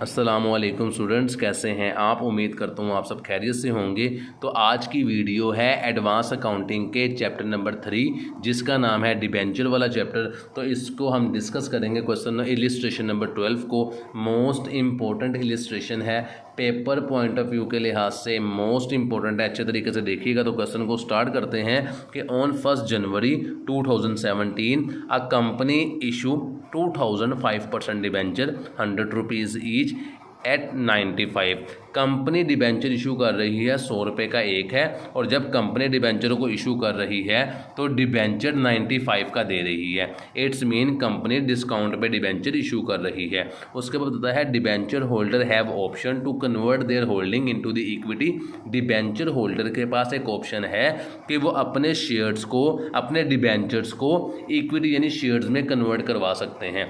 अस्सलामुअलैकुम स्टूडेंट्स, कैसे हैं आप। उम्मीद करता हूँ आप सब खैरियत से होंगे। तो आज की वीडियो है एडवांस अकाउंटिंग के चैप्टर नंबर 3 जिसका नाम है डिबेंचर वाला चैप्टर। तो इसको हम डिस्कस करेंगे। क्वेश्चन इलिस्ट्रेशन नंबर 12 को मोस्ट इम्पोर्टेंट इलिस्ट्रेशन है, पेपर पॉइंट ऑफ व्यू के लिहाज से मोस्ट इंपॉर्टेंट है। अच्छे तरीके से देखिएगा। तो क्वेश्चन को स्टार्ट करते हैं कि on 1 January 2017 a company issue 2005% debenture 100 rupees each eight 95। Company debenture issue कर रही है 100 रुपये का एक है, और जब कंपनी डिबेंचर को इशू कर रही है तो डिबेंचर 95 का दे रही है। इट्स मीन कंपनी डिस्काउंट पे डिबेंचर इशू कर रही है। उसके बाद बताता है debenture holder have option to convert their holding into the equity. Debenture holder के पास एक ऑप्शन है कि वो अपने शेयर्स को, अपने डिबेंचर्स को इक्विटी यानी शेयर्स में कन्वर्ट करवा सकते हैं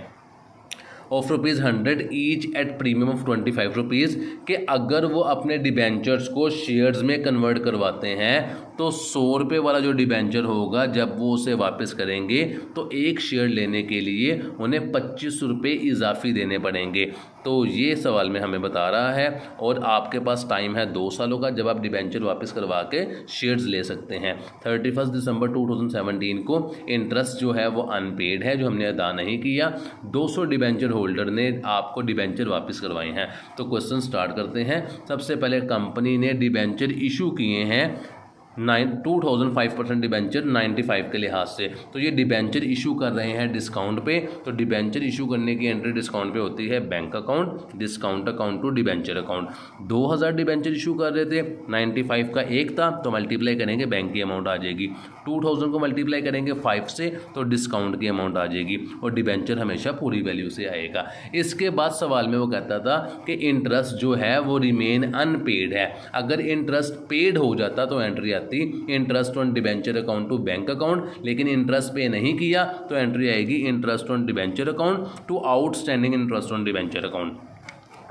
of ₹100 each at premium of 25 rupees. कि अगर वो अपने डिबेंचर्स को शेयर्स में कन्वर्ट करवाते हैं तो 100 रुपये वाला जो डिबेंचर होगा जब वो उसे वापस करेंगे तो एक शेयर लेने के लिए उन्हें 25 रुपये इजाफी देने पड़ेंगे। तो ये सवाल में हमें बता रहा है, और आपके पास टाइम है 2 सालों का जब आप डिबेंचर वापस करवा के शेयर्स ले सकते हैं। 31 दिसंबर 2017 को इंटरेस्ट जो है वो अनपेड है, जो हमने अदा नहीं किया। 200 डिबेंचर होल्डर ने आपको डिबेंचर वापस करवाए हैं। तो क्वेश्चन स्टार्ट करते हैं। सबसे पहले कंपनी ने डिबेंचर इशू किए हैं 2005% डिबेंचर 95 के लिहाज से। तो ये डिबेंचर इशू कर रहे हैं डिस्काउंट पे। तो डिबेंचर इशू करने की एंट्री डिस्काउंट पे होती है bank account, discount account to debenture account. 2000 debenture issue कर रहे थे, 95 का एक था तो मल्टीप्लाई करेंगे बैंक की अमाउंट आ जाएगी। 2000 को मल्टीप्लाई करेंगे 5 से तो डिस्काउंट की अमाउंट आ जाएगी, और डिबेंचर हमेशा पूरी वैल्यू से आएगा। इसके बाद सवाल में वो कहता था कि इंटरेस्ट जो है वो रिमेन अनपेड है। अगर इंटरेस्ट पेड हो जाता तो entry interest on debenture account to bank account, लेकिन इंटरेस्ट पे नहीं किया तो एंट्री आएगी interest on debenture account to outstanding interest on debenture account.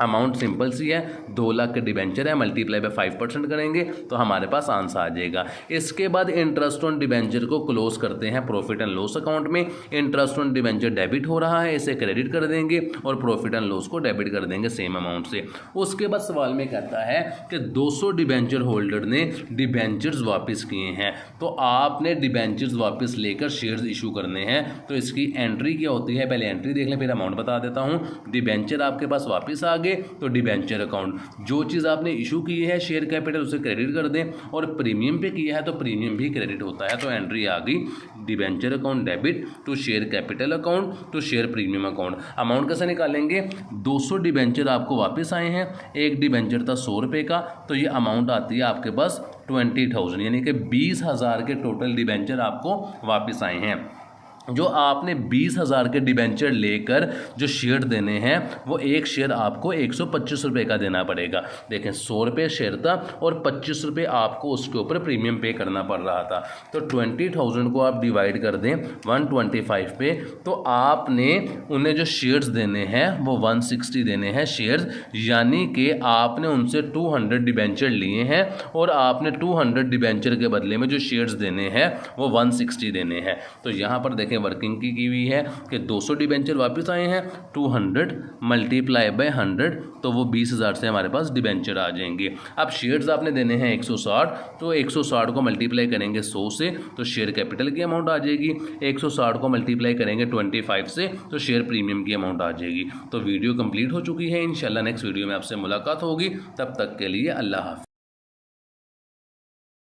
Amount simple सी है, 2 लाख के डिबेंचर है, मल्टीप्लाई बाय 5% करेंगे तो हमारे पास आंसर आ जाएगा। इसके बाद इंटरेस्ट ऑन डिबेंचर को क्लोज करते हैं प्रॉफिट एंड लॉस अकाउंट में। इंटरेस्ट ऑन डिबेंचर डेबिट हो रहा है, इसे क्रेडिट कर देंगे और प्रॉफिट एंड लॉस को डेबिट कर देंगे सेम अमाउंट से। उसके बाद सवाल में कहता है कि 200 डिबेंचर होल्डर ने डिबेंचर्स वापस किए हैं, तो आपने डिबेंचर्स वापस लेकर शेयर्स इशू करने हैं। तो इसकी एंट्री क्या होती है, पहले एंट्री देख लें फिर अमाउंट बता देता हूँ। डिबेंचर आपके पास वापस आ गए तो डिबेंचर अकाउंट, जो चीज़ आपने इशू की है शेयर कैपिटल उसे क्रेडिट कर दें, और प्रीमियम पे किया है तो प्रीमियम भी क्रेडिट होता है। तो एंट्री आ गई debenture account debit to share capital account to share premium account. Amount कैसे निकालेंगे, 200 डिबेंचर आपको वापस आए हैं, एक डिबेंचर था 100 रुपये का, तो ये अमाउंट आती है आपके पास 20,000, यानी कि 20,000 के टोटल डिबेंचर आपको वापस आए हैं। जो आपने 20,000 के डिबेंचर लेकर जो शेयर देने हैं वो एक शेयर आपको 125 रुपये का देना पड़ेगा। देखें 100 रुपये शेयर था और 25 रुपये आपको उसके ऊपर प्रीमियम पे करना पड़ रहा था। तो 20,000 को आप डिवाइड कर दें 125 पे, तो आपने उन्हें जो शेयर्स देने हैं वो 160 देने हैं शेयर्स, यानी कि आपने उनसे 200 डिबेंचर लिए हैं और आपने 200 डिबेंचर के बदले में जो शेयर्स देने हैं वो 160 देने हैं। तो यहाँ पर देखें वर्किंग की हुई है कि 200 डिबेंचर वापस आए हैं, 200 मल्टीप्लाई बाय 100 तो वो 20,000 से हमारे पास डिबेंचर आ जाएंगे। अब शेयर्स आपने देने हैं 160, तो 160 को मल्टीप्लाई करेंगे 100 से तो शेयर कैपिटल की अमाउंट आ जाएगी। 160 को मल्टीप्लाई करेंगे 25 से तो शेयर प्रीमियम की अमाउंट आ जाएगी। तो वीडियो कंप्लीट हो चुकी है। इंशाल्लाह नेक्स्ट वीडियो में आपसे मुलाकात होगी। तब तक के लिए अल्लाह हाफ़िज़।